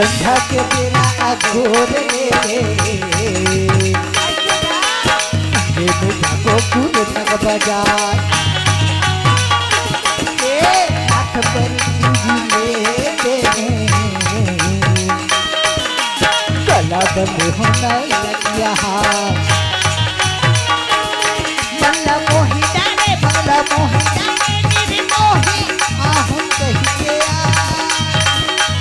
संध्या के बेला अघोर गोकुल तक बाजार हाथ पर गला बंद होने लगिया बंगला मोही डाले निर्मोही आहूं कहिए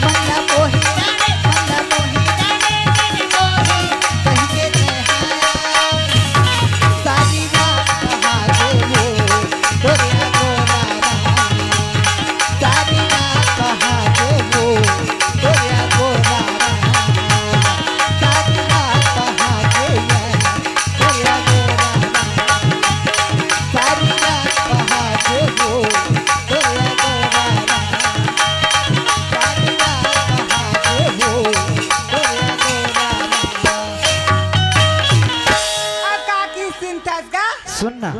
बंगला मोही डाले निर्मोही कहिए सारी रात कहा गए गोरिया गोरा सारी रात कहा गए गोरिया गोरा सारी रात कहा गए गोरिया गोरा सारी रात कहा गए गोरिया गोरा सारी रात कहा गए गोरिया गोरा काकी सिंथस का सुनना